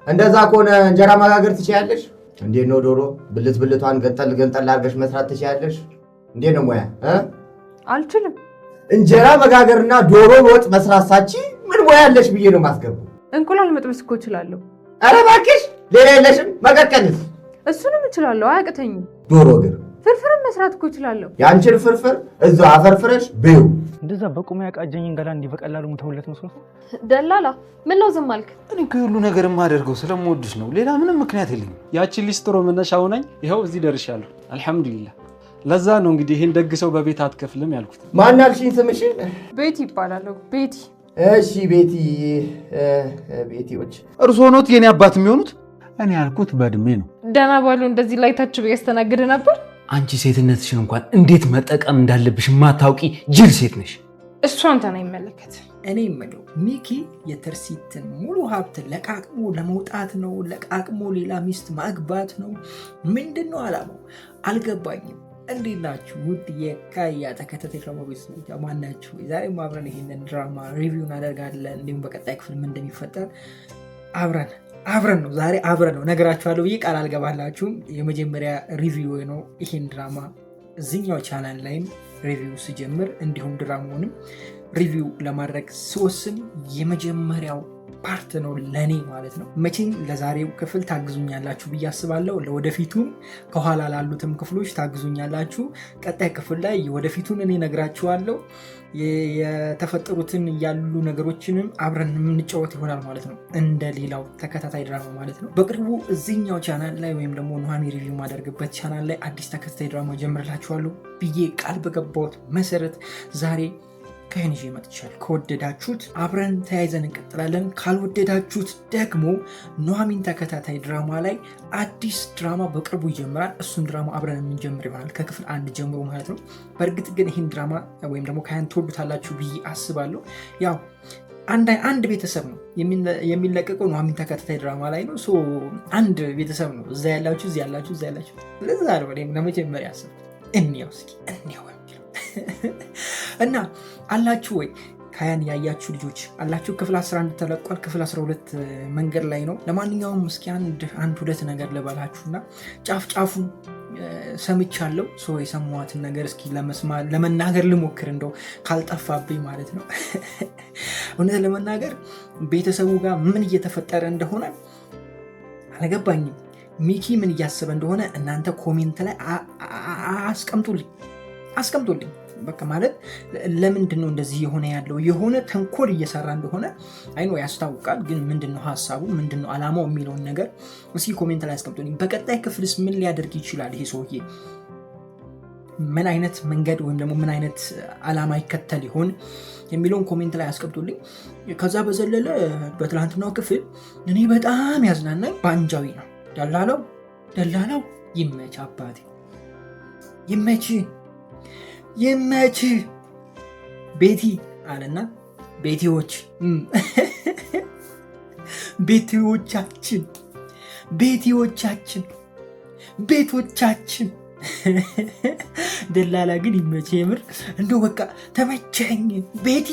እንደዛ ከሆነ እንጀራ መጋገር ትችያለሽ? እንዴት ነው ዶሮ ብልቷን ገንጠል አድርገሽ መስራት ትችያለሽ? እንዴት ነው ሙያ? አልችልም። እንጀራ መጋገርና ዶሮ ወጥ መስራት ሳቺ ምን ሙያ አለሽ ብዬ ነው ማስገባው። እንቁላል መጥበስ እኮ እችላለሁ። ኧረ እባክሽ ሌላ የለሽም? መቀቀልስ? እሱንም እችላለሁ፣ አያቅተኝም። ዶሮ ግን ፍርፍርም መስራት እኮ እችላለሁ። ያንቺን ፍርፍር እዛው አፈርፍረሽ ብዩ። እንደዛ በቁም ያቃጀኝን ገላ እንዲህ በቀላሉ ሙተውለት መስሎት። ደላላ ምን ነው ዝም አልክ? እኔ ሁሉ ነገር የማደርገው ስለምወድሽ ነው። ሌላ ምንም ምክንያት የለኝም። ያቺን ሊስትሮ መነሻ ሆነኝ ይኸው እዚህ ደርሻለሁ። አልሐምዱሊላህ። ለዛ ነው እንግዲህ ይሄን ደግ ሰው በቤት አትከፍልም ያልኩት። ማን አልሽኝ ስምሽን? ቤቲ ይባላለሁ። ቤቲ። እሺ ቤቲ። ቤቲዎች እርሶ ኖት የኔ አባት የሚሆኑት? እኔ ያልኩት በእድሜ ነው። ደህና ባሉ እንደዚህ ላይ ታች ያስተናግድ ነበር። አንቺ ሴትነትሽን እንኳን እንዴት መጠቀም እንዳለብሽ ማታውቂ ጅል ሴት ነሽ። እሱ አንተን አይመለከት። እኔ የምለው ሚኪ የተርሲትን ሙሉ ሀብት ለቃቅሞ ለመውጣት ነው? ለቃቅሞ ሌላ ሚስት ማግባት ነው? ምንድን ነው አላማው? አልገባኝም። እንዴት ናችሁ ውድ የካያ ተከታታይ ድራማ ቤተሰቦች ማናችሁ? ዛሬም አብረን ይሄንን ድራማ ሪቪው እናደርጋለን። እንዲሁም በቀጣይ ክፍል ምን እንደሚፈጠር አብረን ነው ዛሬ አብረን ነው ነገራችኋለሁ ብዬ ቃል አልገባላችሁም። የመጀመሪያ ሪቪው ነው ይሄን ድራማ እዚህኛው ቻናል ላይም ሪቪው ስጀምር እንዲሁም ድራማውንም ሪቪው ለማድረግ ስወስን የመጀመሪያው ፓርት ነው ለኔ ማለት ነው። መቼም ለዛሬው ክፍል ታግዙኛላችሁ ብዬ አስባለሁ። ለወደፊቱም ከኋላ ላሉትም ክፍሎች ታግዙኛላችሁ። ቀጣይ ክፍል ላይ የወደፊቱን እኔ ነግራችኋለሁ። የተፈጠሩትን ያሉ ነገሮችንም አብረን የምንጫወት ይሆናል ማለት ነው፣ እንደ ሌላው ተከታታይ ድራማ ማለት ነው። በቅርቡ እዚህኛው ቻናል ላይ ወይም ደግሞ ኑሃሚ ሪቪው ማደርግበት ቻናል ላይ አዲስ ተከታታይ ድራማ ጀምርላችኋለሁ ብዬ ቃል በገባሁት መሰረት ዛሬ ከይን ይዤ መጥቻለሁ። ከወደዳችሁት አብረን ተያይዘን እንቀጥላለን። ካልወደዳችሁት ደግሞ ኑሃሚን ተከታታይ ድራማ ላይ አዲስ ድራማ በቅርቡ ይጀምራል። እሱን ድራማ አብረን የምንጀምር ይሆናል ከክፍል 1 ጀምሮ ማለት ነው። በእርግጥ ግን ይህን ድራማ ወይም ደግሞ ካያን ትወዱታላችሁ ብዬ አስባለሁ። ያው አንድ ቤተሰብ ነው የሚለቀቀው ኑሃሚን ተከታታይ ድራማ ላይ ነው። አንድ ቤተሰብ ነው። እዛ ያላችሁ እዚህ ያላችሁ እዛ ያላችሁ። ለዛ ነው ለመጀመሪያ ያሰብኩት እንየው እስኪ እንየው እና አላችሁ ወይ ካያን ያያችሁ ልጆች አላችሁ? ክፍል 11 ተለቋል። ክፍል 12 መንገድ ላይ ነው። ለማንኛውም እስኪ አንድ ሁለት ነገር ልበላችሁና ጫፍ ሰምቻለሁ። የሰማኋትን ነገር እስኪ ለመናገር ልሞክር፣ እንደው ካልጠፋብኝ ማለት ነው። እውነት ለመናገር ቤተሰቡ ጋር ምን እየተፈጠረ እንደሆነ አልገባኝም። ሚኪ ምን እያሰበ እንደሆነ እናንተ ኮሜንት ላይ አስቀምጡልኝ። በቃ ማለት ለምንድን ነው እንደዚህ የሆነ ያለው? የሆነ ተንኮል እየሰራ እንደሆነ አይኖ ያስታውቃል። ግን ምንድነው ሀሳቡ፣ ምንድነው አላማው የሚለውን ነገር እስኪ ኮሜንት ላይ አስቀምጡልኝ። በቀጣይ ክፍልስ ምን ሊያደርግ ይችላል ይሄ ሰውዬ? ምን አይነት መንገድ ወይም ደግሞ ምን አይነት አላማ ይከተል ይሆን የሚለውን ኮሜንት ላይ አስቀምጡልኝ። ከዛ በዘለለ በትላንትናው ክፍል እኔ በጣም ያዝናናኝ ባንጃዊ ነው። ደላላው ይመች አባቴ ይመች ቤቲ አለና ቤቶቻችን ደላላ ግን ይመች የምር። እንደው በቃ ተመቸኝ ቤቲ።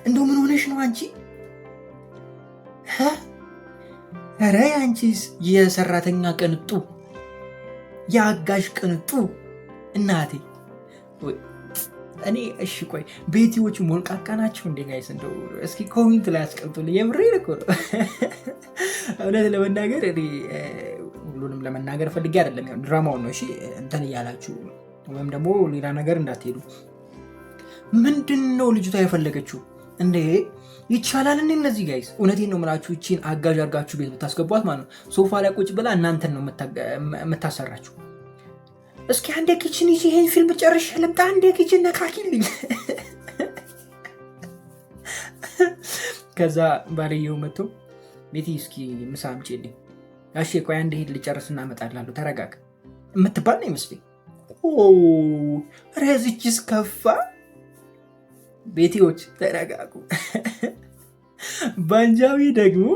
እንደው ምን ሆነሽ ነው አንቺ? ኧረ አንቺስ የሰራተኛ ቅንጡ የአጋዥ ቅንጡ እናቴ። እኔ እሺ ቆይ ቤቲዎች ሞልቃቃ ናቸው እንዴ ጋይስ? እንደው እስኪ ኮሜንት ላይ አስቀምጡልኝ። የምሬን እኮ ነው። እውነት ለመናገር እኔ ሁሉንም ለመናገር ፈልጌ አይደለም፣ ያው ድራማውን ነው። እሺ እንትን እያላችሁ ወይም ደግሞ ሌላ ነገር እንዳትሄዱ። ምንድነው ልጅቷ የፈለገችው እንዴ? ይቻላል እንዴ እነዚህ ጋይስ? እውነቴን ነው የምላችሁ። እቺን አጋዥ አድርጋችሁ ቤት ብታስገቧት ማለት ነው ሶፋ ላይ ቁጭ ብላ እናንተን ነው የምታሰራችሁ። እስኪ አንዴ ኪችን ይዤ ይሄን ፊልም ጨርሼ ልምጣ። አንዴ ኪችን ነካኪልኝ። ከዛ ባልየው መጥቶ ቤቲ እስኪ ምሳ አምጪልኝ። እሺ ቆይ አንዴ ሄድ ልጨርስ እና እመጣላለሁ፣ ተረጋጋ የምትባል ነው ይመስለኝ። ረዝችስ ከፋ። ቤቲዎች ተረጋጉ። ባንጃዊ ደግሞ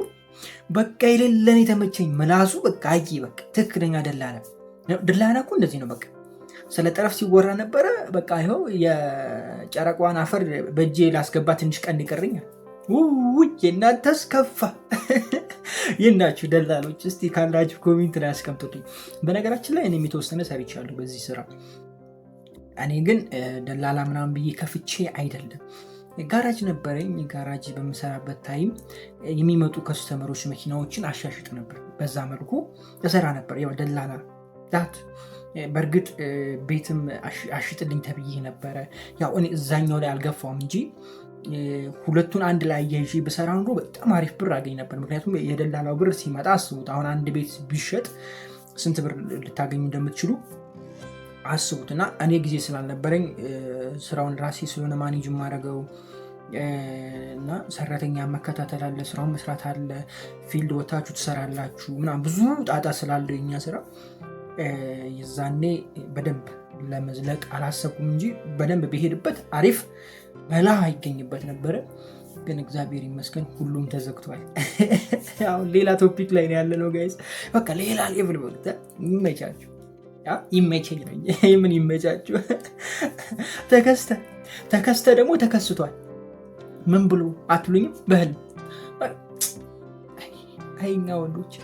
በቃ የሌለን የተመቸኝ ምላሱ በቃ በቃ ትክክለኛ ደላላ እኮ እንደዚህ ነው። በቃ ስለ ጠረፍ ሲወራ ነበረ። በቃ ይኸው የጨረቋን አፈር በእጄ ላስገባ ትንሽ ቀን ይቀርኛል። የእናንተስ ከፋ። ይናችሁ ደላሎች እስቲ ካላችሁ ኮሜንት ላይ አስቀምጡልኝ። በነገራችን ላይ እኔም የተወሰነ ሰርቻለሁ በዚህ ስራ። እኔ ግን ደላላ ምናምን ብዬ ከፍቼ አይደለም። ጋራጅ ነበረኝ። ጋራጅ በምሰራበት ታይም የሚመጡ ከስተመሮች መኪናዎችን አሻሽጥ ነበር። በዛ መልኩ እሰራ ነበር። ያው ደላላ ዳት በእርግጥ ቤትም አሽጥልኝ ተብዬ ነበረ። ያው እኔ እዛኛው ላይ አልገፋውም እንጂ ሁለቱን አንድ ላይ አያይዤ ብሰራ ኑሮ በጣም አሪፍ ብር አገኝ ነበር። ምክንያቱም የደላላው ብር ሲመጣ አስቡት። አሁን አንድ ቤት ቢሸጥ ስንት ብር ልታገኙ እንደምትችሉ አስቡት። እና እኔ ጊዜ ስላልነበረኝ ስራውን ራሴ ስለሆነ ማኔጅ ማድረገው እና ሰራተኛ መከታተል አለ፣ ስራውን መስራት አለ፣ ፊልድ ወታችሁ ትሰራላችሁ ምናምን ብዙ ጣጣ ስላለው የኛ ስራ የዛኔ በደንብ ለመዝለቅ አላሰብኩም እንጂ በደንብ ብሄድበት አሪፍ በላ ይገኝበት ነበረ። ግን እግዚአብሔር ይመስገን ሁሉም ተዘግቷል። አሁን ሌላ ቶፒክ ላይ ያለ ነው ጋይስ። በቃ ሌላ ሌቭል በቃ ይመቻችሁ። ይመቸኝ ነው ምን ይመቻችሁ። ተከስተ ደግሞ ተከስቷል። ምን ብሎ አትሉኝም? በህልም አይኛ ወንዶች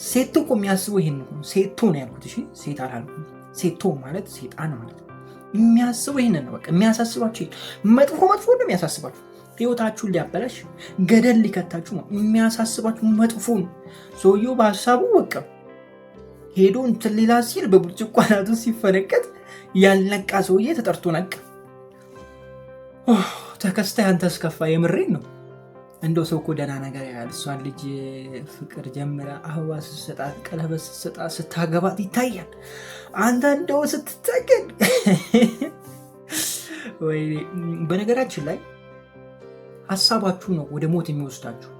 ሴቶ እኮ የሚያስበው ይሄን ነው። ሴቶ ነው ያልኩት። እሺ ሴት አላልኩም። ሴቶ ማለት ሴጣን ማለት ነው። የሚያስበው ይሄን ነው። በቃ የሚያሳስባችሁ መጥፎ ነው የሚያሳስባችሁ። ህይወታችሁን ሊያበላሽ ገደል ሊከታችሁ ነው የሚያሳስባችሁ። መጥፎ ነው። ሰውየው በሀሳቡ በቃ ሄዶ እንትን ሌላ ሲል በብርጭቆ አናቱ ሲፈነቀጥ ያልነቃ ሰውዬ ተጠርቶ ነቃ። ተከስተ ያንተስ ከፋ። የምሬን ነው። እንደው ሰው እኮ ደህና ነገር ያህል እሷን ልጅ ፍቅር ጀምራ አበባ ስትሰጣት ቀለበት ስትሰጣት ስታገባት ይታያል። አንተ እንደው ስትጠገን ወይ። በነገራችን ላይ ሀሳባችሁ ነው ወደ ሞት የሚወስዳችሁ።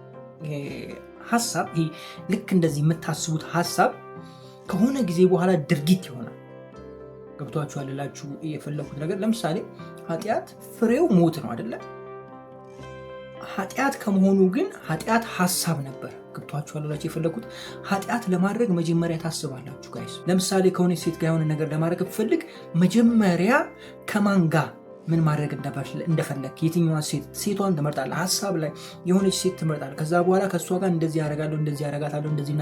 ሀሳብ ይሄ ልክ እንደዚህ የምታስቡት ሀሳብ ከሆነ ጊዜ በኋላ ድርጊት ይሆናል። ገብቷችኋል እላችሁ የፈለኩት ነገር። ለምሳሌ ኃጢአት ፍሬው ሞት ነው አይደለ? ኃጢአት ከመሆኑ ግን ኃጢአት ሀሳብ ነበር። ገብቷችኋል እላችሁ የፈለኩት። ኃጢአት ለማድረግ መጀመሪያ ታስባላችሁ ጋይስ። ለምሳሌ ከሆነ ሴት ጋር የሆነ ነገር ለማድረግ ብፈልግ መጀመሪያ ከማን ጋር ምን ማድረግ እንደፈለግ የትኛዋ ሴቷን ትመርጣለህ። ሀሳብ ላይ የሆነች ሴት ትመርጣለህ። ከዛ በኋላ ከእሷ ጋር እንደዚህ ያደርጋለሁ፣ እንደዚህ ያደርጋታለሁ፣ እንደዚህ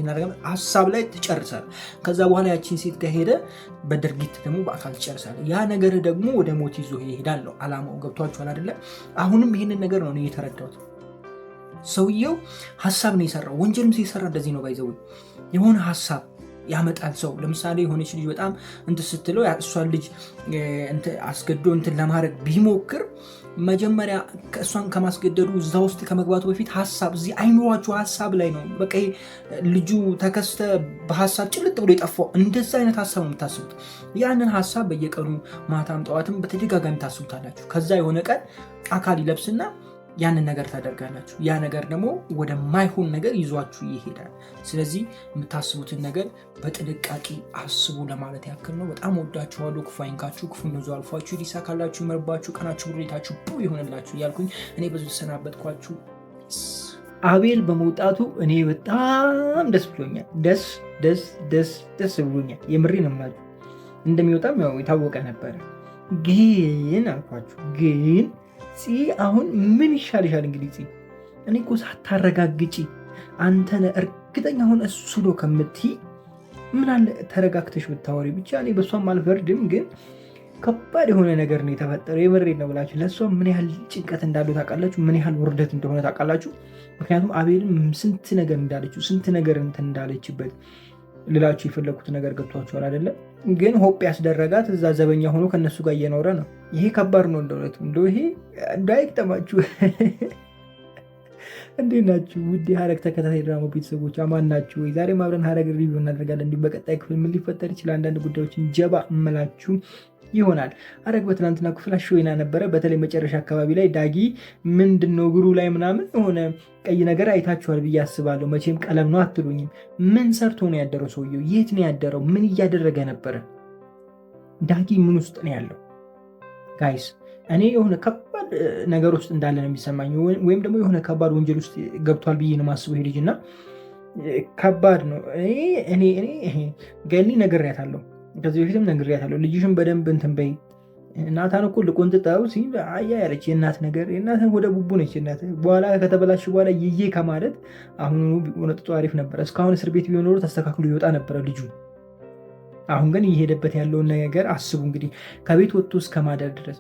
እናደርጋለን ሀሳብ ላይ ትጨርሳለህ። ከዛ በኋላ ያቺን ሴት ጋር ሄደ በድርጊት ደግሞ በአካል ትጨርሳለህ። ያ ነገር ደግሞ ወደ ሞት ይዞ ይሄዳል ነው አላማው። ገብቷችኋል አይደለ? አሁንም ይህንን ነገር ነው የተረዳሁት። ሰውየው ሀሳብ ነው የሰራው። ወንጀልም ሲሰራ እንደዚህ ነው ባይዘው የሆነ ሀሳብ ያመጣል ሰው። ለምሳሌ የሆነች ልጅ በጣም እንትን ስትለው እሷን ልጅ አስገዶ እንትን ለማድረግ ቢሞክር መጀመሪያ እሷን ከማስገደዱ እዛ ውስጥ ከመግባቱ በፊት ሀሳብ እዚህ አይምሯችሁ ሀሳብ ላይ ነው። በቃ ልጁ ተከስተ በሀሳብ ጭልጥ ብሎ የጠፋው እንደዛ አይነት ሀሳብ ነው የምታስቡት። ያንን ሀሳብ በየቀኑ ማታም ጠዋትም በተደጋጋሚ ታስቡታላችሁ። ከዛ የሆነ ቀን አካል ይለብስና ያንን ነገር ታደርጋላችሁ። ያ ነገር ደግሞ ወደማይሆን ነገር ይዟችሁ ይሄዳል። ስለዚህ የምታስቡትን ነገር በጥንቃቄ አስቡ ለማለት ያክል ነው። በጣም ወዳችኋለሁ። ክፉ አይንካችሁ፣ ክፉ ነዙ አልፏችሁ፣ ሊሳካላችሁ፣ ይመርባችሁ፣ ቀናችሁ ብሬታችሁ ብሩ ይሆንላችሁ እያልኩኝ እኔ ብዙ ተሰናበትኳችሁ። አቤል በመውጣቱ እኔ በጣም ደስ ብሎኛል። ደስ ብሎኛል። የምሬ ነው ማለት እንደሚወጣም ያው የታወቀ ነበረ። ግን አልኳችሁ ግን አሁን ምን ይሻልሻል? እንግዲህ እኔ እኮ ሳታረጋግጪ አንተነ እርግጠኛ አሁን እሱ ነው ከምትይ ምን አለ ተረጋግተሽ ብታወሪ ብቻ። እኔ በሷም አልፈርድም፣ ግን ከባድ የሆነ ነገር ነው የተፈጠረው። የምሬድ ነው ብላችሁ ለእሷ ምን ያህል ጭንቀት እንዳለው ታውቃላችሁ፣ ምን ያህል ውርደት እንደሆነ ታውቃላችሁ። ምክንያቱም አቤልም ስንት ነገር እንዳለችው ስንት ነገር እንትን እንዳለችበት ልላችሁ የፈለኩት ነገር ገብቷችኋል አይደለም? ግን ሆፕ ያስደረጋት እዛ ዘበኛ ሆኖ ከነሱ ጋር እየኖረ ነው። ይሄ ከባድ ነው እንደውነቱ። እንደው ይሄ እንዳይቅጠማችሁ። እንዴት ናችሁ ውድ የሀረግ ተከታታይ ድራማ ቤተሰቦች? አማን ናችሁ ወይ? ዛሬ አብረን ሀረግ ሪቪው እናደርጋለን። እንዲህ በቀጣይ ክፍል ምን ሊፈጠር ይችላል አንዳንድ ጉዳዮችን ጀባ እምላችሁ ይሆናል። ሀረግ በትናንትና ክፍል አሾይና ነበረ። በተለይ መጨረሻ አካባቢ ላይ ዳጊ ምንድነው እግሩ ላይ ምናምን የሆነ ቀይ ነገር አይታችኋል ብዬ አስባለሁ። መቼም ቀለም ነው አትሉኝም። ምን ሰርቶ ነው ያደረው ሰውየው? የት ነው ያደረው? ምን እያደረገ ነበረ? ዳጊ ምን ውስጥ ነው ያለው? ጋይስ እኔ የሆነ ከባድ ነገር ውስጥ እንዳለ ነው የሚሰማኝ፣ ወይም ደግሞ የሆነ ከባድ ወንጀል ውስጥ ገብቷል ብዬ ነው የማስበው። ይሄ ልጅ እና ከባድ ነው። እኔ ገሊ ነግሬያታለሁ፣ ከዚህ በፊትም ነግሬያታለሁ። ልጅሽን በደንብ እንትን በይ፣ ናታን እኮ ልቆንጥጠው ሲል አያ ያለች የእናት ነገር የእናት ወደ ቡቡ ነች እናት። በኋላ ከተበላሽ በኋላ ይዬ ከማለት አሁኑ ቆነጥጦ አሪፍ ነበረ። እስካሁን እስር ቤት ቢሆን ኖሮ ተስተካክሎ ይወጣ ነበረ ልጁ። አሁን ግን እየሄደበት ያለውን ነገር አስቡ እንግዲህ። ከቤት ወጥቶ እስከ ማደር ድረስ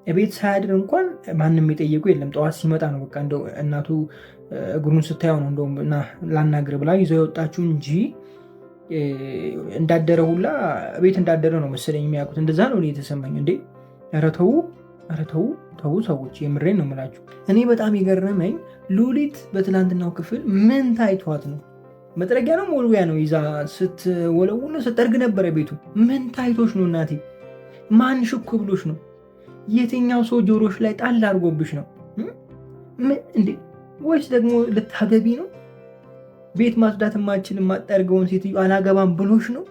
ቤት ሳያድር እንኳን ማንም የጠየቁ የለም። ጠዋት ሲመጣ ነው በቃ እንደው እናቱ እግሩን ስታየው ነው እንደውም ላናግር ብላ ይዘው የወጣችሁ እንጂ እንዳደረ ሁላ ቤት እንዳደረ ነው መሰለኝ የሚያውቁት። እንደዛ ነው የተሰማኝ። እንዴ ኧረ ተው ሰዎች፣ የምሬን ነው የምላችሁ። እኔ በጣም የገረመኝ ሉሊት በትላንትናው ክፍል ምን ታይቷት ነው? መጥረጊያ ነው ሞልቢያ ነው ይዛ ስትወለውል ነው ስትጠርግ ነበረ ቤቱ። ምን ታይቶች ነው እናቴ? ማን ሽኮ ብሎች ነው? የትኛው ሰው ጆሮች ላይ ጣል አድርጎብሽ ነው እንዴ? ወይስ ደግሞ ልታገቢ ነው? ቤት ማጽዳት ማችል የማጠርገውን ሴትዮ አላገባም ብሎሽ ነው?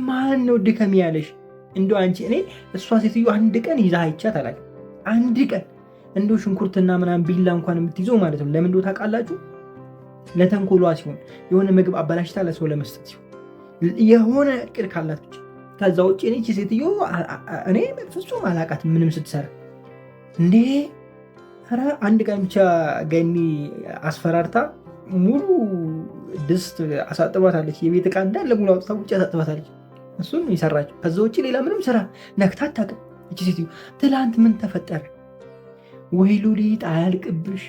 ማን ነው ድከም ያለሽ? እንደው አንቺ እኔ እሷ ሴትዮ አንድ ቀን ይዛ አይቻት አላውቅም። አንድ ቀን እንደው ሽንኩርትና ምናምን ቢላ እንኳን የምትይዘው ማለት ነው። ለምን እንደው ታውቃላችሁ? ለተንኮሏ ሲሆን የሆነ ምግብ አበላሽታ ለሰው ለመስጠት ሲሆን የሆነ እቅድ ካላት ብቻ። ከዛ ውጭ እኔ ሴትዮ እኔ ፍጹም አላውቃትም ምንም ስትሰራ እንዴ። ኧረ አንድ ቀን ብቻ ገኒ አስፈራርታ ሙሉ ድስት አሳጥባታለች። የቤት ዕቃ እንዳለ ሙሉ አውጥታ ውጭ አሳጥባታለች። እሱን ይሰራቸው። ከዛ ውጭ ሌላ ምንም ስራ ነክታ አታውቅም እቺ ሴትዮ። ትላንት ምን ተፈጠረ? ወይ ሉሊት አያልቅብሽ፣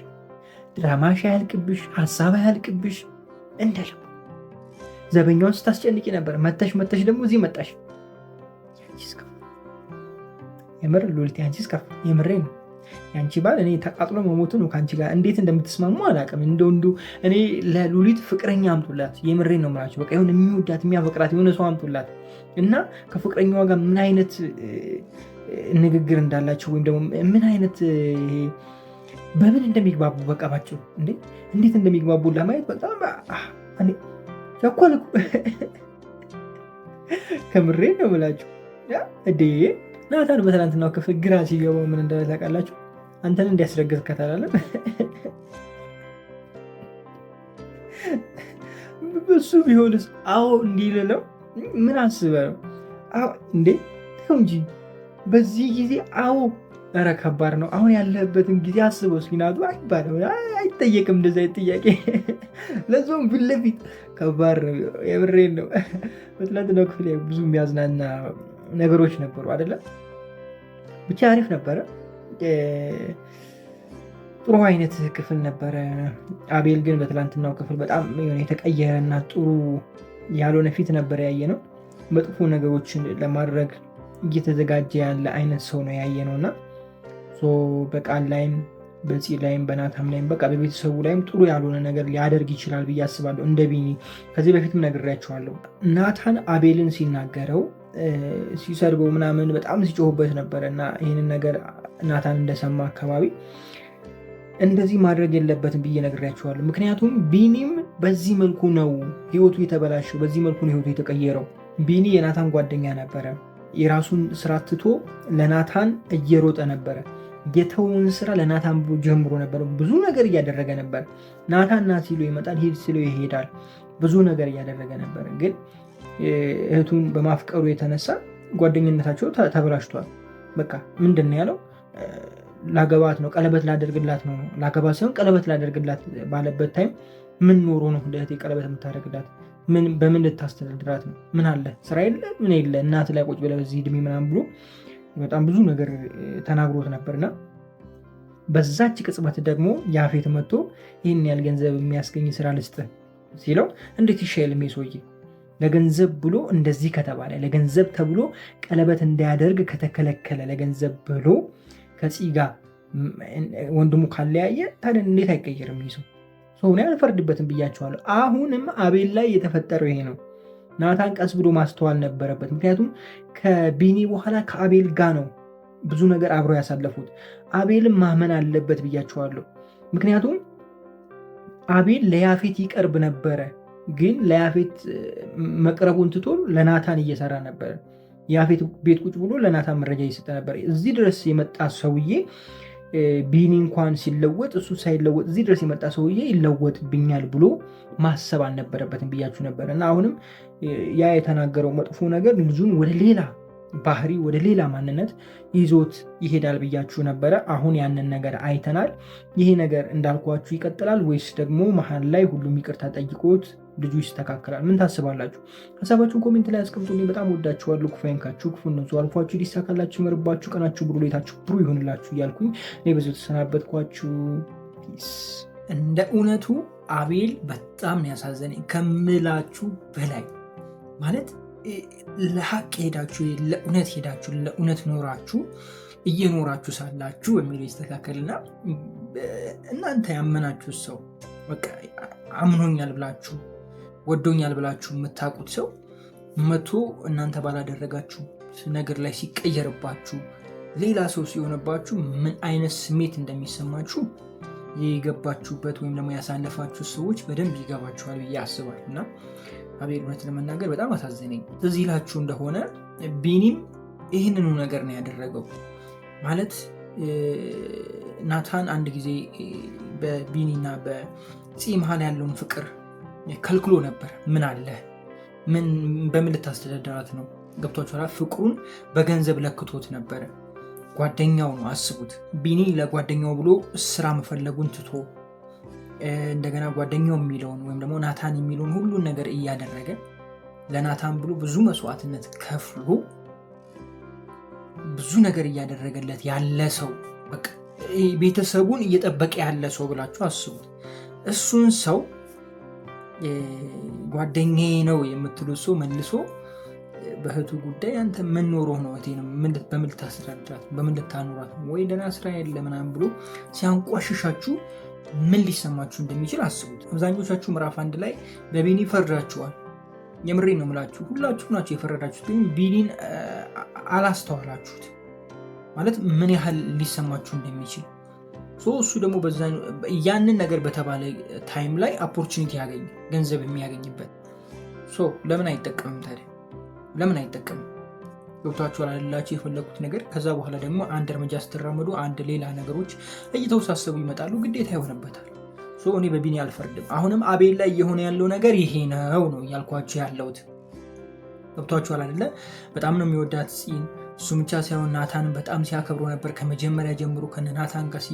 ድራማሽ አያልቅብሽ፣ ሀሳብ አያልቅብሽ። እንደለው ዘበኛውን ስታስጨንቂ ነበር። መተሽ ደግሞ እዚህ መጣሽ። የምር ሉሊት ያንቺስ ከፋ። የምሬ ነው። ያንቺ ባል እኔ ተቃጥሎ መሞቱ ነው ከአንቺ ጋር እንዴት እንደምትስማሙ አላውቅም። እንደ እኔ ለሉሊት ፍቅረኛ አምጡላት። የምሬ ነው የምላችሁ። በቃ የሆነ የሚወዳት የሚያፈቅራት የሆነ ሰው አምጡላት እና ከፍቅረኛዋ ጋር ምን አይነት ንግግር እንዳላቸው ወይም ደግሞ ምን አይነት በምን እንደሚግባቡ በቃ ባቸው እንዴት እንደሚግባቡ ለማየት በጣም ቸኮልኩ። ከምሬ ነው የምላችሁ። ናታን በትናንትናው ክፍል ግራ ሲገባው ምን እንዳለ ታውቃላችሁ? አንተን እንዲያስረግዝ ከተላለ እሱ ቢሆንስ? አዎ እንዲል ነው። ምን አስበህ ነው? አዎ እንዴ ተው እንጂ በዚህ ጊዜ። አዎ ኧረ ከባድ ነው። አሁን ያለህበትን ጊዜ አስበው እስኪ። ናቱ አይባልም፣ አይጠየቅም እንደዛ ጥያቄ። ለዛውም ፊት ለፊት ከባድ ነው። የምሬን ነው። በትናንትናው ክፍል ብዙ የሚያዝናና ነገሮች ነበሩ አይደለም? ብቻ አሪፍ ነበረ። ጥሩ አይነት ክፍል ነበረ። አቤል ግን በትላንትናው ክፍል በጣም የተቀየረና ጥሩ ያልሆነ ፊት ነበር ያየ ነው። መጥፎ ነገሮችን ለማድረግ እየተዘጋጀ ያለ አይነት ሰው ነው ያየ ነው እና በቃል ላይም በፂ ላይም በናታም ላይም በቃ በቤተሰቡ ላይም ጥሩ ያልሆነ ነገር ሊያደርግ ይችላል ብዬ አስባለሁ። እንደ ቢኒ ከዚህ በፊትም ነግሬያቸዋለሁ። ናታን አቤልን ሲናገረው ሲሰርበው ምናምን በጣም ሲጮሁበት ነበረ እና ይህንን ነገር ናታን እንደሰማ አካባቢ እንደዚህ ማድረግ የለበትም ብዬ ነግሬያቸዋለሁ። ምክንያቱም ቢኒም በዚህ መልኩ ነው ህይወቱ የተበላሸው፣ በዚህ መልኩ ነው ህይወቱ የተቀየረው። ቢኒ የናታን ጓደኛ ነበረ። የራሱን ስራ ትቶ ለናታን እየሮጠ ነበረ። የተውን ስራ ለናታን ጀምሮ ነበር። ብዙ ነገር እያደረገ ነበር። ናታን ና ሲሎ ይመጣል፣ ሄድ ሲሎ ይሄዳል። ብዙ ነገር እያደረገ ነበር። ግን እህቱን በማፍቀሩ የተነሳ ጓደኝነታቸው ተበላሽቷል። በቃ ምንድን ነው ያለው? ላገባት ነው፣ ቀለበት ላደርግላት ነው። ላገባት ሳይሆን ቀለበት ላደርግላት ባለበት ታይም ምን ኖሮ ነው ለእህቴ ቀለበት የምታደርግላት? በምን ልታስተዳድራት ነው? ምን አለ? ስራ የለ ምን የለ? እናት ላይ ቁጭ ብለህ በዚህ እድሜ ምናምን ብሎ በጣም ብዙ ነገር ተናግሮት ነበርና በዛች ቅጽበት ደግሞ ያፌት መጥቶ ይህን ያህል ገንዘብ የሚያስገኝ ስራ ልስጥህ ሲለው እንዴት ይሻል ሰውዬ? ለገንዘብ ብሎ እንደዚህ ከተባለ፣ ለገንዘብ ተብሎ ቀለበት እንዳያደርግ ከተከለከለ፣ ለገንዘብ ብሎ ከፂ ጋር ወንድሙ ካለያየ ታዲያ እንዴት አይቀየርም? ይሰው ሰው ነው። አልፈርድበትም ብያቸዋለሁ። አሁንም አቤል ላይ የተፈጠረው ይሄ ነው። ናታን ቀስ ብሎ ማስተዋል ነበረበት። ምክንያቱም ከቢኒ በኋላ ከአቤል ጋር ነው ብዙ ነገር አብረው ያሳለፉት። አቤልም ማመን አለበት ብያቸዋለሁ። ምክንያቱም አቤል ለያፌት ይቀርብ ነበረ፣ ግን ለያፌት መቅረቡን ትቶ ለናታን እየሰራ ነበረ። ያፌት ቤት ቁጭ ብሎ ለናታን መረጃ እየሰጠ ነበር። እዚህ ድረስ የመጣ ሰውዬ ቢኒ እንኳን ሲለወጥ እሱ ሳይለወጥ እዚህ ድረስ የመጣ ሰውዬ ይለወጥብኛል ብሎ ማሰብ አልነበረበትም ብያችሁ ነበር። እና አሁንም ያ የተናገረው መጥፎ ነገር ልጁን ወደ ሌላ ባህሪ ወደ ሌላ ማንነት ይዞት ይሄዳል ብያችሁ ነበረ። አሁን ያንን ነገር አይተናል። ይሄ ነገር እንዳልኳችሁ ይቀጥላል ወይስ ደግሞ መሀል ላይ ሁሉም ይቅርታ ጠይቆት ልጁ ይስተካከላል? ምን ታስባላችሁ? ሀሳባችሁን ኮሜንት ላይ አስቀምጡልኝ። በጣም ወዳችኋለሁ። ክፉ አይንካችሁ፣ ክፉ እነሱ አልፏችሁ፣ ሊሳካላችሁ፣ ይመርባችሁ፣ ቀናችሁ ብሎ ሌታችሁ ብሩ ይሆንላችሁ እያልኩኝ እኔ ብዙ ተሰናበትኳችሁ። እንደ እውነቱ አቤል በጣም ያሳዘነኝ ከምላችሁ በላይ ማለት ለሀቅ ሄዳችሁ ለእውነት ሄዳችሁ ለእውነት ኖራችሁ እየኖራችሁ ሳላችሁ የሚለው ይስተካከልና እናንተ ያመናችሁ ሰው በቃ አምኖኛል ብላችሁ ወዶኛል ብላችሁ የምታውቁት ሰው መቶ እናንተ ባላደረጋችሁ ነገር ላይ ሲቀየርባችሁ ሌላ ሰው ሲሆንባችሁ ምን አይነት ስሜት እንደሚሰማችሁ የገባችሁበት ወይም ደግሞ ያሳለፋችሁ ሰዎች በደንብ ይገባችኋል ብዬ አስባለሁ። እና አቤል እውነት ለመናገር በጣም አሳዘነኝ። እዚህ ይላችሁ እንደሆነ ቢኒም ይህንኑ ነገር ነው ያደረገው። ማለት ናታን አንድ ጊዜ በቢኒና በፂ መሀል ያለውን ፍቅር ከልክሎ ነበር። ምን አለ በምን ልታስተዳደራት ነው? ገብቷችኋል? ፍቅሩን በገንዘብ ለክቶት ነበረ። ጓደኛው ነው፣ አስቡት። ቢኒ ለጓደኛው ብሎ ስራ መፈለጉን ትቶ እንደገና ጓደኛው የሚለውን ወይም ደግሞ ናታን የሚለውን ሁሉን ነገር እያደረገ ለናታን ብሎ ብዙ መስዋዕትነት ከፍሎ ብዙ ነገር እያደረገለት ያለ ሰው በቃ ቤተሰቡን እየጠበቀ ያለ ሰው ብላችሁ አስቡት። እሱን ሰው ጓደኛዬ ነው የምትሉት ሰው መልሶ በእህቱ ጉዳይ አንተ ምን ኖሮህ ነው በምን ልታስረዳት በምን ልታኖራት ነው ወይ ደህና ስራ የለ ምናምን ብሎ ሲያንቋሽሻችሁ ምን ሊሰማችሁ እንደሚችል አስቡት። አብዛኞቻችሁ ምዕራፍ 1 ላይ በቢኒ ፈርዳችኋል። የምሬ ነው የምላችሁ፣ ሁላችሁ ናችሁ የፈረዳችሁት፣ ግን ቢኒን አላስተዋላችሁት ማለት ምን ያህል ሊሰማችሁ እንደሚችል። እሱ ደግሞ ያንን ነገር በተባለ ታይም ላይ ኦፖርቹኒቲ ያገኝ ገንዘብ የሚያገኝበት ለምን አይጠቀምም ታዲያ? ለምን አይጠቀምም? ገብቷችሁ አላላችሁ የፈለጉት ነገር። ከዛ በኋላ ደግሞ አንድ እርምጃ ስትራመዱ አንድ ሌላ ነገሮች እየተወሳሰቡ ይመጣሉ፣ ግዴታ ይሆንበታል። እኔ በቢኒ አልፈርድም። አሁንም አቤል ላይ የሆነ ያለው ነገር ይሄ ነው እያልኳችሁ ያለሁት። ገብቷችሁ አይደለ? በጣም ነው የሚወዳት ፂን። እሱ ብቻ ሳይሆን ናታንን በጣም ሲያከብሮ ነበር ከመጀመሪያ ጀምሮ። ከናታን ጋር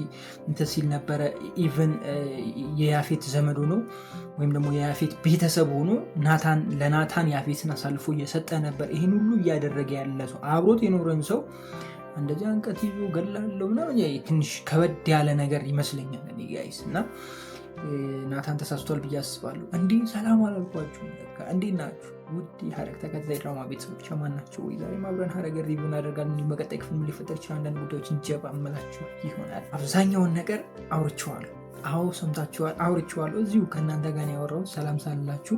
እንትን ሲል ነበረ። ኢቨን የያፌት ዘመድ ሆኖ ወይም ደግሞ የያፌት ቤተሰብ ሆኖ ለናታን ያፌትን አሳልፎ እየሰጠ ነበር። ይህን ሁሉ እያደረገ ያለ ሰው አብሮት የኖረን ሰው እንደዚህ አንቀት ይዞ ገላለው ምናምን ትንሽ ከበድ ያለ ነገር ይመስለኛል ጋይስ። እና ናታን ተሳስቷል ብዬ አስባለሁ። እንዲህ ሰላም አላልኳችሁ? እንዴት ናችሁ ውድ የሐረግ ተከታታይ ድራማ ቤተሰቦች? ማን ናቸው? ወይ ዛሬ አብረን ሐረግ ሪቪው እናደርጋለን። በቀጣይ ክፍል ምን ሊፈጠር ይችላል አንዳንድ ጉዳዮችን ጀባ አመላችሁ ይሆናል። አብዛኛውን ነገር አውርቼዋለሁ። አዎ ሰምታችኋል፣ አውርቼዋለሁ። እዚሁ ከእናንተ ጋር ያወራሁት ሰላም ሳላችሁ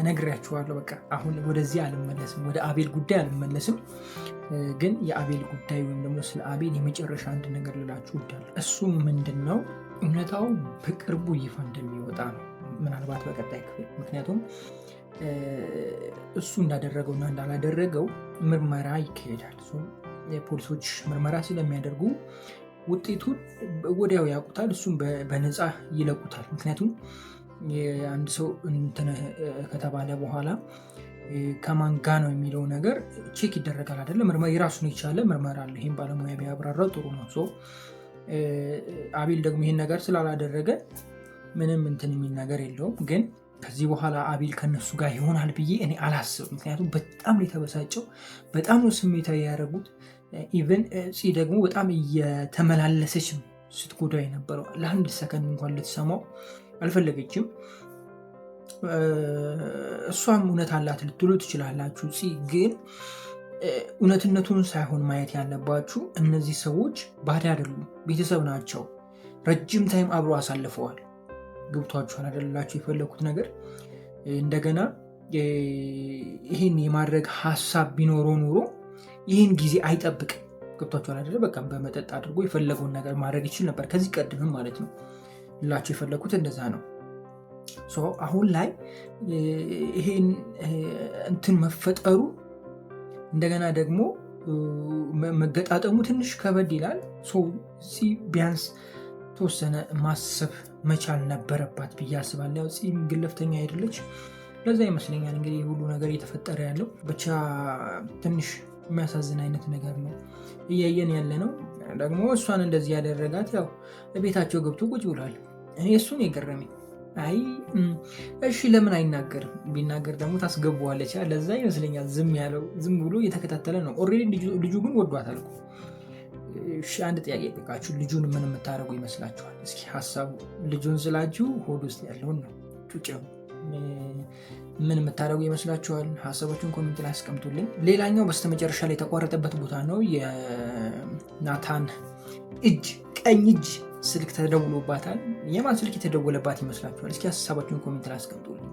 ነግሬያችኋለሁ። በቃ አሁን ወደዚህ አልመለስም፣ ወደ አቤል ጉዳይ አልመለስም። ግን የአቤል ጉዳይ ወይም ደግሞ ስለ አቤል የመጨረሻ አንድ ነገር ልላችሁ እወዳለሁ። እሱም ምንድን ነው? እውነታው በቅርቡ ይፋ እንደሚወጣ ነው፣ ምናልባት በቀጣይ ክፍል። ምክንያቱም እሱ እንዳደረገውና እንዳላደረገው ምርመራ ይካሄዳል። ፖሊሶች ምርመራ ስለሚያደርጉ ውጤቱን ወዲያው ያውቁታል። እሱም በነፃ ይለቁታል። ምክንያቱም አንድ ሰው እንትን ከተባለ በኋላ ከማን ጋ ነው የሚለው ነገር ቼክ ይደረጋል አይደለ? የራሱን የቻለ ምርመራ አለ። ይህም ባለሙያ ቢያብራራው ጥሩ ነው። አቤል ደግሞ ይህን ነገር ስላላደረገ ምንም እንትን የሚል ነገር የለውም። ግን ከዚህ በኋላ አቤል ከነሱ ጋር ይሆናል ብዬ እኔ አላስብም። ምክንያቱም በጣም የተበሳጨው፣ በጣም ነው ስሜታዊ ያደረጉት። ኢቨን ፂ ደግሞ በጣም እየተመላለሰች ስትጎዳ የነበረው ለአንድ ሰከንድ እንኳን ልትሰማው አልፈለገችም። እሷም እውነት አላት ልትሉ ትችላላችሁ። ግን እውነትነቱን ሳይሆን ማየት ያለባችሁ እነዚህ ሰዎች ባዳ አይደሉም፣ ቤተሰብ ናቸው። ረጅም ታይም አብሮ አሳልፈዋል። ገብቷችኋል አይደላችሁ? የፈለኩት ነገር እንደገና ይህን የማድረግ ሀሳብ ቢኖረው ኖሮ ይህን ጊዜ አይጠብቅም። ገብቷችኋል አይደለ? በቃ በመጠጥ አድርጎ የፈለገውን ነገር ማድረግ ይችል ነበር፣ ከዚህ ቀድምም ማለት ነው። ላችሁ የፈለኩት እንደዛ ነው። አሁን ላይ ይሄን እንትን መፈጠሩ እንደገና ደግሞ መገጣጠሙ ትንሽ ከበድ ይላል። ቢያንስ ተወሰነ ማሰብ መቻል ነበረባት ብዬ አስባለሁ። ግለፍተኛ አይደለች። ለዛ ይመስለኛል እንግዲህ ሁሉ ነገር እየተፈጠረ ያለው። ብቻ ትንሽ የሚያሳዝን አይነት ነገር ነው እያየን ያለ ነው። ደግሞ እሷን እንደዚህ ያደረጋት ያው ቤታቸው ገብቶ ቁጭ ብሏል። እኔ እሱን የገረመኝ አይ እሺ ለምን አይናገርም? ቢናገር ደግሞ ታስገባዋለች። ለዛ ይመስለኛል ዝም ያለው። ዝም ብሎ እየተከታተለ ነው። ኦልሬዲ ልጁ ግን ወዷታል እኮ። እሺ አንድ ጥያቄ ጠይቃችሁ፣ ልጁን ምን የምታደርጉ ይመስላችኋል? እስኪ ሀሳቡ ልጁን ስላችሁ ሆድ ውስጥ ያለውን ነው ጩጬው ምን የምታደርጉ ይመስላችኋል? ሀሳባችሁን ኮሜንት ላይ አስቀምጡልኝ። ሌላኛው በስተመጨረሻ ላይ የተቋረጠበት ቦታ ነው። የናታን ቀኝ እጅ ስልክ ተደውሎባታል። የማን ስልክ የተደወለባት ይመስላችኋል? እስኪ ሀሳባችሁን ኮሜንት ላይ አስቀምጡልኝ።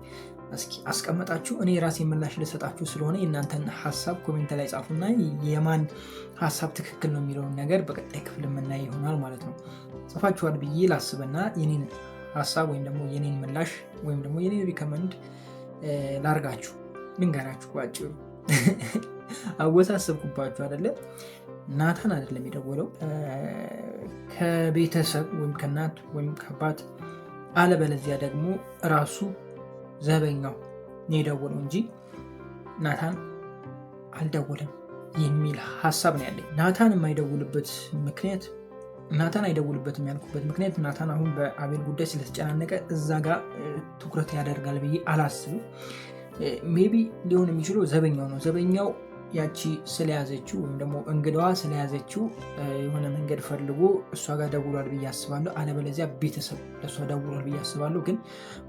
እስኪ አስቀመጣችሁ እኔ ራሴ ምላሽ ልሰጣችሁ ስለሆነ የእናንተን ሀሳብ ኮሜንት ላይ ጻፉና የማን ሀሳብ ትክክል ነው የሚለውን ነገር በቀጣይ ክፍል የምናይ ይሆናል ማለት ነው። ጽፋችኋል ብዬ ላስብና የኔን ሀሳብ ወይም ደግሞ የኔን ምላሽ ወይም ደግሞ የኔን ሪከመንድ ላርጋችሁ ልንገራችሁ። ባጭሩ አወሳሰብኩባችሁ አይደለም። ናታን አይደለም የደወለው፣ ከቤተሰብ ወይም ከእናት ወይም ከአባት አለበለዚያ ደግሞ ራሱ ዘበኛው ነው የደወለው እንጂ ናታን አልደወለም የሚል ሀሳብ ነው ያለኝ። ናታን የማይደውልበት ምክንያት ናታን አይደውልበትም ያልኩበት ምክንያት ናታን አሁን በአቤል ጉዳይ ስለተጨናነቀ እዛ ጋር ትኩረት ያደርጋል ብዬ አላስብም። ሜቢ ሊሆን የሚችለው ዘበኛው ነው። ዘበኛው ያቺ ስለያዘችው ወይም ደግሞ እንግዳዋ ስለያዘችው የሆነ መንገድ ፈልጎ እሷ ጋር ደውሏል ብዬ አስባለሁ። አለበለዚያ ቤተሰብ ለእሷ ደውሏል ብዬ አስባለሁ። ግን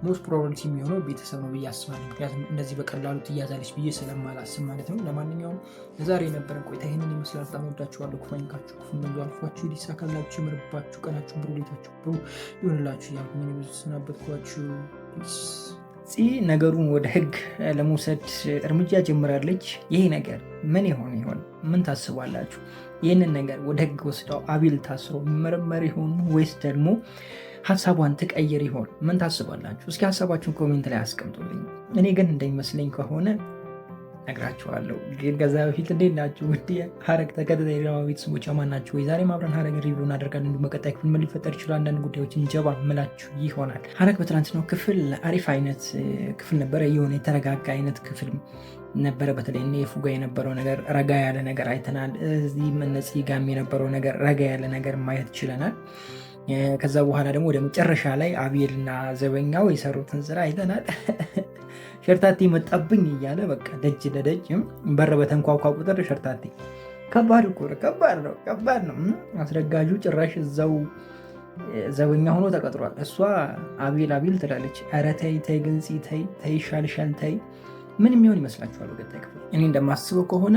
ሞስት ፕሮባቢሊቲ የሚሆነው ቤተሰብ ነው ብዬ አስባለሁ። ምክንያቱም እንደዚህ በቀላሉ ትያዛለች ብዬ ስለማላስብ ማለት ነው። ለማንኛውም ለዛሬ የነበረን ቆይታ ይህንን ይመስላል። በጣም ወዳችኋለሁ። ክፉ መንዱ አልፏችሁ ሊሳካላችሁ ይመርባችሁ፣ ቀናችሁ ብሩ፣ ሌታችሁ ብሩ ይሆንላችሁ እያልኩ ምን ብዙ ስናበትኳችሁ። ነገሩን ወደ ህግ ለመውሰድ እርምጃ ጀምራለች። ይሄ ነገር ምን ይሆን? ምን ታስባላችሁ? ይህንን ነገር ወደ ህግ ወስደው አቤል ታስሮ መመርመር ይሆን ወይስ ደግሞ ሀሳቧን ትቀይር ይሆን? ምን ታስባላችሁ? እስኪ ሀሳባችሁን ኮሜንት ላይ አስቀምጡልኝ። እኔ ግን እንደሚመስለኝ ከሆነ ነግራችኋለሁ። ግን ከዛ በፊት እንዴት ናችሁ? ውድ ሀረግ ተከታታይ ድራማ ቤተሰቦች አማን ናችሁ ወይ? ዛሬም አብረን ሀረግ ሪቪው እናደርጋለን። እንዲሁም በቀጣይ ክፍል ምን ሊፈጠር ይችላል አንዳንድ ጉዳዮችን ጀባ ምላችሁ ይሆናል። ሀረግ በትናንትናው ክፍል አሪፍ አይነት ክፍል ነበረ። የሆነ የተረጋጋ አይነት ክፍል ነበረ። በተለይ እነ የፉጋ የነበረው ነገር ረጋ ያለ ነገር አይተናል። እዚህ መነጽ ጋም የነበረው ነገር ረጋ ያለ ነገር ማየት ችለናል። ከዛ በኋላ ደግሞ ወደ መጨረሻ ላይ አቤልና ዘበኛው የሰሩትን ስራ አይተናል። ሸርታቴ መጣብኝ እያለ በቃ ደጅ ለደጅ በር በተንኳኳ ቁጥር ሸርታቴ። ከባድ እኮ ከባድ ነው። አስረጋጁ ጭራሽ እዛው ዘበኛ ሆኖ ተቀጥሯል። እሷ አቤል ትላለች። ኧረ ተይ ግንፂ ተይ ይሻልሻል ተይ። ምን የሚሆን ይመስላችኋል? በቀጣይ ክፍል እኔ እንደማስበው ከሆነ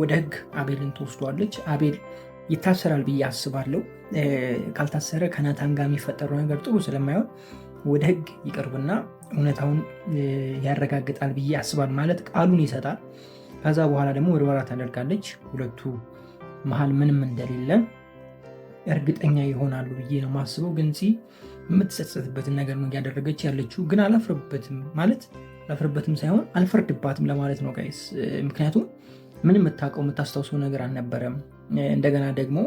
ወደ ህግ አቤልን ትወስዷለች። አቤል ይታሰራል ብዬ አስባለሁ። ካልታሰረ ከናታን ጋር የሚፈጠረው ነገር ጥሩ ስለማይሆን ወደ ህግ ይቀርብና እውነታውን ያረጋግጣል ብዬ አስባል። ማለት ቃሉን ይሰጣል። ከዛ በኋላ ደግሞ ምርመራ ታደርጋለች። ሁለቱ መሀል ምንም እንደሌለ እርግጠኛ ይሆናሉ ብዬ ነው ማስበው። ግን የምትጸጸትበትን ነገር ነው እያደረገች ያለችው። ግን አላፍርበትም ሳይሆን አልፈርድባትም ለማለት ነው ጋይስ። ምክንያቱም ምንም የምታስታውሰው ነገር አልነበረም። እንደገና ደግሞ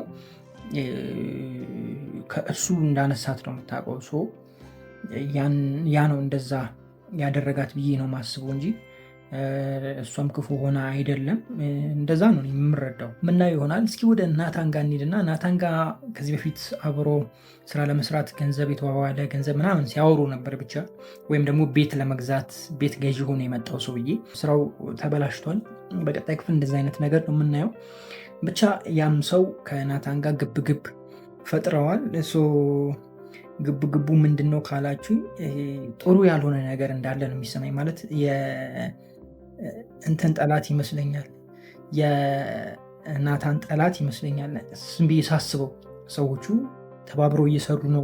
ከእሱ እንዳነሳት ነው የምታውቀው። ያ ነው እንደዛ ያደረጋት ብዬ ነው ማስበው እንጂ እሷም ክፉ ሆና አይደለም። እንደዛ ነው የምረዳው። ምናየው ይሆናል። እስኪ ወደ ናታን ጋር እንሂድና ናታን ጋር ከዚህ በፊት አብሮ ስራ ለመስራት ገንዘብ የተዋዋለ ገንዘብ ምናምን ሲያወሩ ነበር ብቻ። ወይም ደግሞ ቤት ለመግዛት ቤት ገዢ ሆኖ የመጣው ሰውዬ ስራው ተበላሽቷል። በቀጣይ ክፍል እንደዚ አይነት ነገር ነው የምናየው። ብቻ ያም ሰው ከናታን ጋር ግብግብ ፈጥረዋል። ግብግቡ ምንድን ነው ካላችሁ ጥሩ ያልሆነ ነገር እንዳለ ነው የሚሰማኝ። ማለት እንትን ጠላት ይመስለኛል፣ የናታን ጠላት ይመስለኛል። ስም ብዬ ሳስበው ሰዎቹ ተባብረው እየሰሩ ነው፣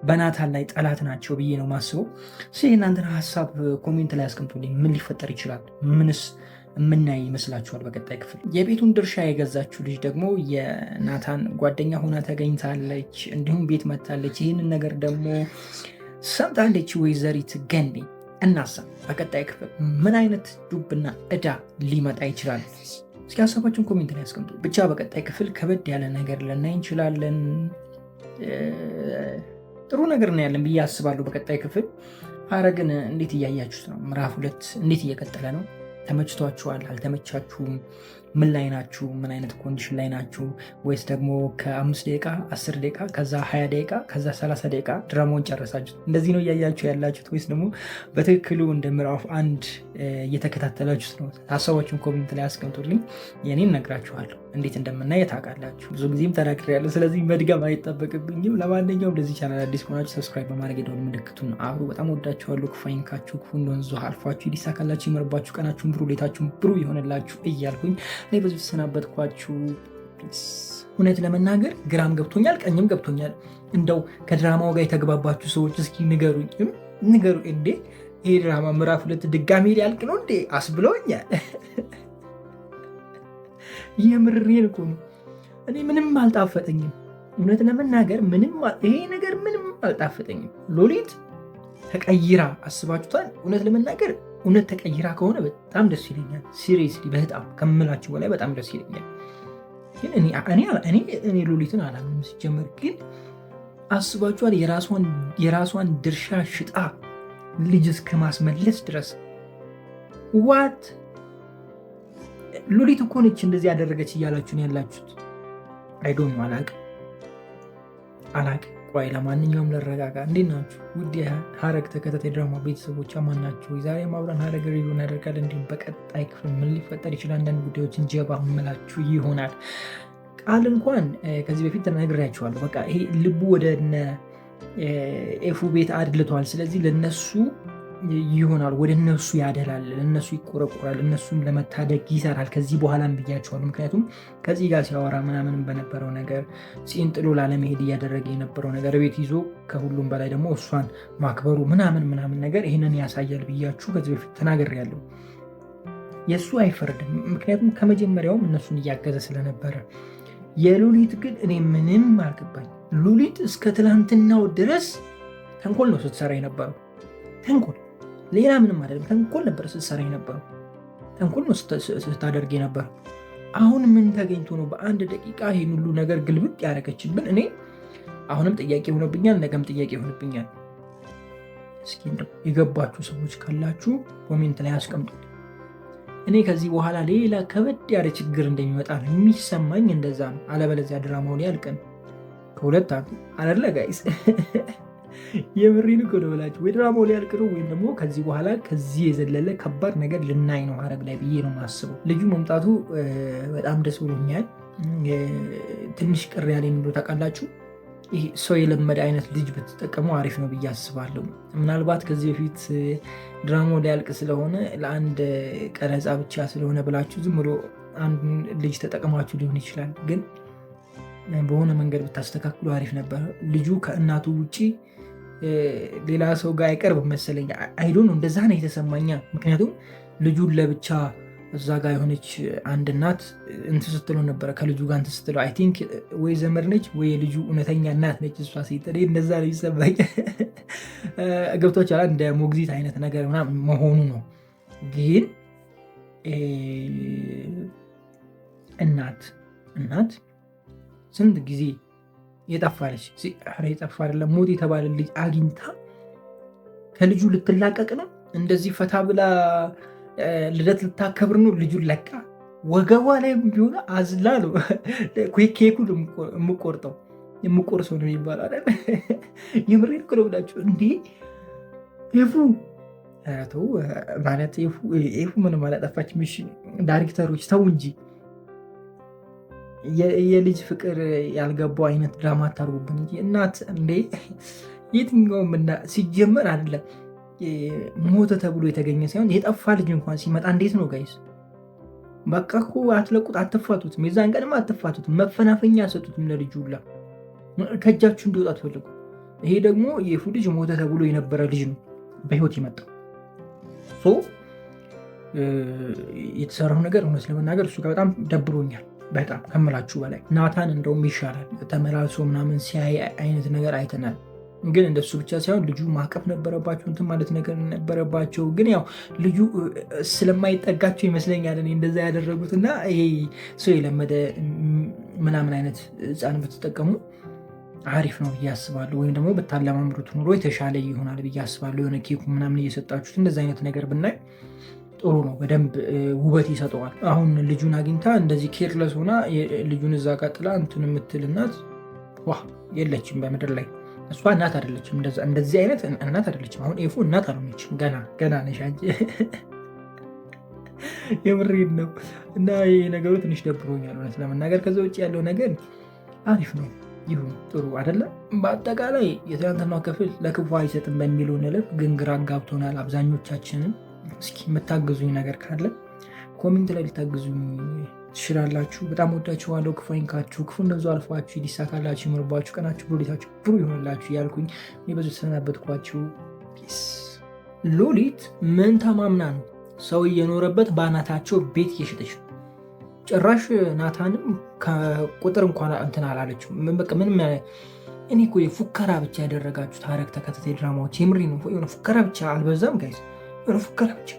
በናታን ላይ ጠላት ናቸው ብዬ ነው ማስበው። እናንተን ሀሳብ ኮሜንት ላይ አስቀምጡልኝ። ምን ሊፈጠር ይችላል? ምንስ የምናይ ይመስላችኋል? በቀጣይ ክፍል የቤቱን ድርሻ የገዛችው ልጅ ደግሞ የናታን ጓደኛ ሆና ተገኝታለች፣ እንዲሁም ቤት መታለች። ይህንን ነገር ደግሞ ሰምታለች ወይዘሪት ገኒ። እናሳብ በቀጣይ ክፍል ምን አይነት ዱብና እዳ ሊመጣ ይችላል? እስኪ ሀሳባችሁን ኮሜንት ላይ ያስቀምጡ። ብቻ በቀጣይ ክፍል ከበድ ያለ ነገር ልናይ እንችላለን። ጥሩ ነገር ነው ያለን ብዬ አስባለሁ። በቀጣይ ክፍል ሐረግን እንዴት እያያችሁት ነው? ምዕራፍ 2 እንዴት እየቀጠለ ነው? ተመችቷችኋል? አልተመቻችሁም? ምን ላይ ናችሁ? ምን አይነት ኮንዲሽን ላይ ናችሁ? ወይስ ደግሞ ከ5 ደቂቃ 10 ደቂቃ ከዛ 20 ደቂቃ ከዛ 30 ደቂቃ ድራማውን ጨረሳችሁት? እንደዚህ ነው እያያችሁ ያላችሁት ወይስ ደግሞ በትክክሉ እንደ ምዕራፍ 1 እየተከታተላችሁት ነው? ሀሳባችሁን ኮሜንት ላይ አስቀምጡልኝ። የኔን ነግራችኋለሁ፣ እንዴት እንደምናየ ታውቃላችሁ። ብዙ ጊዜም ተናግሬያለሁ፣ ስለዚህ መድገም አይጠበቅብኝም። ለማንኛውም ለዚህ ቻናል አዲስ ከሆናችሁ ሰብስክራይብ በማድረግ የደወል ምልክቱን አብሩ። በጣም ወዳችኋለሁ። ክፉ አይንካችሁ፣ ክፉ እንደወንዙ አልፏችሁ ይሳካላችሁ፣ ይመርባችሁ፣ ቀናችሁን ብሩ፣ ሌታችሁን ብሩ ይሆንላችሁ እያልኩኝ እኔ በዚህ ተሰናበትኳችሁ። እውነት ለመናገር ግራም ገብቶኛል፣ ቀኝም ገብቶኛል። እንደው ከድራማው ጋር የተግባባችሁ ሰዎች እስኪ ንገሩ እንዴ ይሄ ድራማ ምዕራፍ 2 ድጋሜ ሊያልቅ ነው እንዴ አስብለውኛል። የምሬን እኮ ነው። እኔ ምንም አልጣፈጠኝም፣ እውነት ለመናገር ይሄ ነገር ምንም አልጣፈጠኝም። ሎሊት ተቀይራ አስባችሁታል? እውነት ለመናገር እውነት ተቀይራ ከሆነ በጣም ደስ ይለኛል። ሲሪየስሊ በጣም ከምላችሁ በላይ በጣም ደስ ይለኛል። ግን እኔ ሎሊትን አላምንም ሲጀመር። ግን አስባችኋል? የራሷን ድርሻ ሽጣ ልጅ እስከ ማስመለስ ድረስ ዋት ሎሊት እኮ ነች እንደዚህ ያደረገች እያላችሁን ያላችሁት። አይዶን አላቅ። ቆይ ለማንኛውም ልረጋጋ። እንዴት ናችሁ ውድ የሐረግ ተከታታይ ድራማ ቤተሰቦች? አማን ናችሁ? ዛሬ አብረን ሐረግ ሪቪው እናደርጋለን። እንዲሁም በቀጣይ ክፍል ምን ሊፈጠር ይችላል አንዳንድ ጉዳዮችን ጀባ ምላችሁ ይሆናል። ቃል እንኳን ከዚህ በፊት ተናግሬያችኋለሁ። በቃ ይሄ ልቡ ወደ ኤፉ ቤት አድልቷል። ስለዚህ ለነሱ ይሆናል፣ ወደ እነሱ ያደላል፣ ለነሱ ይቆረቆራል፣ እነሱን ለመታደግ ይሰራል። ከዚህ በኋላም ብያቸዋለሁ። ምክንያቱም ከዚህ ጋር ሲያወራ ምናምን በነበረው ነገር ፂን ጥሎ ላለመሄድ እያደረገ የነበረው ነገር ቤት ይዞ ከሁሉም በላይ ደግሞ እሷን ማክበሩ ምናምን ነገር ይህንን ያሳያል ብያችሁ ከዚህ በፊት ተናግሬያለሁ። የእሱ አይፈርድም፣ ምክንያቱም ከመጀመሪያውም እነሱን እያገዘ ስለነበረ። የሉሊት ግን እኔ ምንም አልገባኝ። ሉሊት እስከ ትላንትናው ድረስ ተንኮል ነው ስትሰራ የነበረው። ተንኮል ሌላ ምንም አይደለም። ተንኮል ነበር ስትሰራ የነበረው። ተንኮል ነው ስታደርግ የነበረው። አሁን ምን ተገኝቶ ነው በአንድ ደቂቃ ይህን ሁሉ ነገር ግልብጥ ያደረገችብን? እኔ አሁንም ጥያቄ ሆነብኛል፣ ነገም ጥያቄ ሆነብኛል። እስኪ እንደው የገባችሁ ሰዎች ካላችሁ ኮሜንት ላይ አስቀምጡ። እኔ ከዚህ በኋላ ሌላ ከበድ ያለ ችግር እንደሚመጣ ነው የሚሰማኝ። እንደዛ ነው። አለበለዚያ ድራማው ሊያልቅ ነው። ከሁለት አንዱ አይደለ ጋይስ? የምሬን እኮ ነው ብላችሁ ወይ ድራማው ሊያልቅ ነው ወይም ደግሞ ከዚህ በኋላ ከዚህ የዘለለ ከባድ ነገር ልናይ ነው ሐረግ ላይ ብዬ ነው የማስበው። ልጁ መምጣቱ በጣም ደስ ብሎኛል። ትንሽ ቅር ያለኝ ብሎ ታውቃላችሁ፣ ይሄ ሰው የለመደ አይነት ልጅ ብትጠቀሙ አሪፍ ነው ብዬ አስባለሁ። ምናልባት ከዚህ በፊት ድራማው ሊያልቅ ስለሆነ ለአንድ ቀረጻ ብቻ ስለሆነ ብላችሁ ዝም ብሎ አንድ ልጅ ተጠቅማችሁ ሊሆን ይችላል። ግን በሆነ መንገድ ብታስተካክሉ አሪፍ ነበር። ልጁ ከእናቱ ውጭ ሌላ ሰው ጋር አይቀርብ መሰለኝ። አይዶን እንደዛ ነው የተሰማኛ። ምክንያቱም ልጁን ለብቻ እዛ ጋር የሆነች አንድ እናት እንትን ስትለው ነበረ፣ ከልጁ ጋር እንትን ስትለው አይ ቲንክ ወይ ዘመድ ነች ወይ የልጁ እውነተኛ እናት ነች እሷ ሴት። እንደዛ ነው ይሰማኝ። ገብቶሻል? እንደ ሞግዚት አይነት ነገር ምናምን መሆኑ ነው። ግን እናት ስንት ጊዜ የጠፋለች የጠፋ አይደለም ሞት የተባለ ልጅ አግኝታ ከልጁ ልትላቀቅ ነው። እንደዚህ ፈታ ብላ ልደት ልታከብር ነው። ልጁን ለቃ ወገቧ ላይ ቢሆን አዝላ ነው ኬኩን የምቆርሰው ነው የሚባለው አይደል? የምሬን እኮ ነው ብላችሁ እንዴ! ተው ማለት ኤፉ ምንም አላጠፋችም። እሺ ዳይሬክተሮች ተው እንጂ የልጅ ፍቅር ያልገባው አይነት ድራማ አታርጉብን እንጂ። እናት እንዴ! የትኛውም ሲጀመር አይደለም ሞተ ተብሎ የተገኘ ሳይሆን የጠፋ ልጅ እንኳን ሲመጣ እንዴት ነው ጋይስ? በቃ እኮ አትለቁት፣ አትፋቱትም። የዛን ቀንም አትፋቱትም። መፈናፈኛ ሰጡትም ለልጁ ሁላ ከእጃችሁ እንዲወጣ አትፈልጉ። ይሄ ደግሞ የፉ ልጅ ሞተ ተብሎ የነበረ ልጅ ነው በህይወት የመጣው። የተሰራው ነገር እውነት ለመናገር እሱ ጋር በጣም ደብሮኛል። በጣም ከምላችሁ በላይ ናታን እንደውም ይሻላል። ተመላልሶ ምናምን ሲያይ አይነት ነገር አይተናል። ግን እንደሱ ብቻ ሳይሆን ልጁ ማቀፍ ነበረባቸው፣ እንትን ማለት ነገር ነበረባቸው። ግን ያው ልጁ ስለማይጠጋቸው ይመስለኛል እኔ እንደዛ ያደረጉት። እና ይሄ ሰው የለመደ ምናምን አይነት ህፃን ብትጠቀሙ አሪፍ ነው ብዬ አስባለሁ። ወይም ደግሞ ብታለማምሩት ኑሮ የተሻለ ይሆናል ብዬ አስባለሁ። የሆነ ኬኩ ምናምን እየሰጣችሁት እንደዚህ አይነት ነገር ብናይ ጥሩ ነው። በደንብ ውበት ይሰጠዋል። አሁን ልጁን አግኝታ እንደዚህ ኬርለስ ሆና ልጁን እዛ ቀጥላ እንትን የምትል እናት የለችም በምድር ላይ። እሷ እናት አይደለችም፣ እንደዚህ አይነት እናት አይደለችም። አሁን ኤፉ እናት አልሆነችም። ገና ነሽ አንቺ። የምሬን ነው። እና ይህ ነገሩ ትንሽ ደብሮኛል እውነት ለመናገር። ከዛ ውጭ ያለው ነገር አሪፍ ነው፣ ይሁን ጥሩ አይደለም። በአጠቃላይ የትናንትናው ክፍል ለክፉ አይሰጥም በሚለው ንልብ ግን ግራ ጋብቶናል አብዛኞቻችንን። እስኪ የምታግዙኝ ነገር ካለ ኮሜንት ላይ ልታግዙኝ ትችላላችሁ። በጣም ወዳችኋለሁ። ክፉ አይንካችሁ፣ ክፉ እንደዚያው አልፏችሁ፣ ይሳካላችሁ፣ ይኖርባችሁ፣ ቀናችሁ ብሩሊታችሁ ብሩ ይሆንላችሁ እያልኩኝ እኔ በዙ ተሰናበትኳችሁ። ሉሊት ምን ተማምና ነው ሰው እየኖረበት በአናታቸው ቤት እየሸጠች ነው? ጭራሽ ናታንም ከቁጥር እንኳን እንትን አላለችው። ምንም እኔ እኮ ፉከራ ብቻ ያደረጋችሁ ሐረግ ተከታታይ ድራማዎች የምሬ ነው። የሆነ ፉከራ ብቻ አልበዛም ጋይስ? የሆነ ፉከራ ብቻ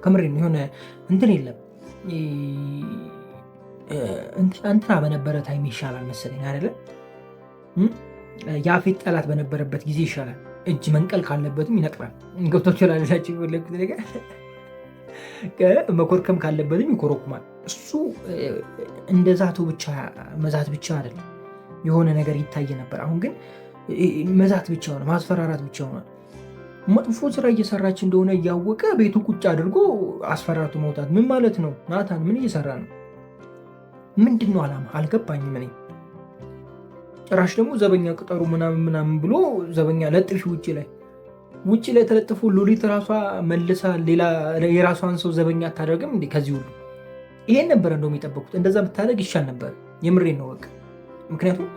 ከምሬ ነው። የሆነ እንትን የለም እንትና በነበረ ታይም ይሻላል መሰለኝ አይደለ? የአፌት ጠላት በነበረበት ጊዜ ይሻላል። እጅ መንቀል ካለበትም ይነቅላል። ገብቶች ላለቻቸው የፈለጉት ነገር መኮርከም ካለበትም ይኮረኩማል። እሱ እንደ ዛቱ ብቻ መዛት ብቻ አይደለም፣ የሆነ ነገር ይታይ ነበር። አሁን ግን መዛት ብቻ ሆነ፣ ማስፈራራት ብቻ ሆነ። መጥፎ ስራ እየሰራች እንደሆነ እያወቀ ቤቱ ቁጭ አድርጎ አስፈራርቶ መውጣት ምን ማለት ነው? ናታን ምን እየሰራ ነው? ምንድን ነው ዓላማ? አልገባኝም እኔ። ጭራሽ ደግሞ ዘበኛ ቅጠሩ ምናምን ብሎ ዘበኛ ለጥፊ ውጭ ላይ ተለጥፎ ሉሊት ራሷ መልሳ ሌላ የራሷን ሰው ዘበኛ አታደርግም እንዴ? ከዚህ ሁሉ ይሄን ነበር እንደውም የጠበቁት። እንደዛ ብታደርግ ይሻል ነበር። የምሬን ነው በቃ። ምክንያቱም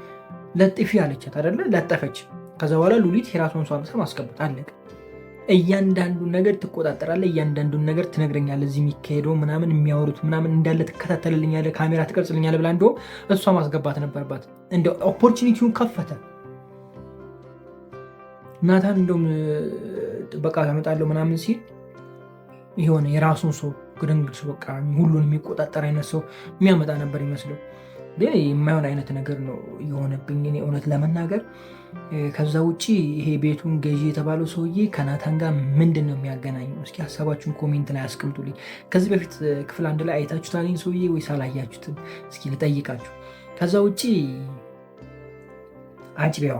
ለጥፊ አለቻት አይደለ? ለጠፈች። ከዛ በኋላ ሉሊት የራሷን ሰው አምሳ ማስገባት አለቀ። እያንዳንዱን ነገር ትቆጣጠራለህ፣ እያንዳንዱን ነገር ትነግረኛለህ። እዚህ የሚካሄደው ምናምን የሚያወሩት ምናምን እንዳለ ትከታተልልኛለህ፣ ካሜራ ትቀርጽልኛለህ ብላ እንደውም እሷ ማስገባት ነበረባት። እንደ ኦፖርቹኒቲውን ከፈተ ናታን። እንደውም ጥበቃ ታመጣለሁ ምናምን ሲል የሆነ የራሱን ሰው ግድንግድ በቃ ሁሉን የሚቆጣጠር አይነት ሰው የሚያመጣ ነበር ይመስለው። ግን የማይሆን አይነት ነገር ነው የሆነብኝ እኔ እውነት ለመናገር። ከዛ ውጭ ይሄ ቤቱን ገዢ የተባለው ሰውዬ ከናታን ጋር ምንድን ነው የሚያገናኘው? እስኪ ሀሳባችሁን ኮሜንት ላይ አስቀምጡልኝ። ከዚህ በፊት ክፍል 1 ላይ አይታችሁታል ሰውዬ ወይስ አላያችሁትም? እስኪ ልጠይቃችሁ። ከዛ ውጭ አጭቤዋ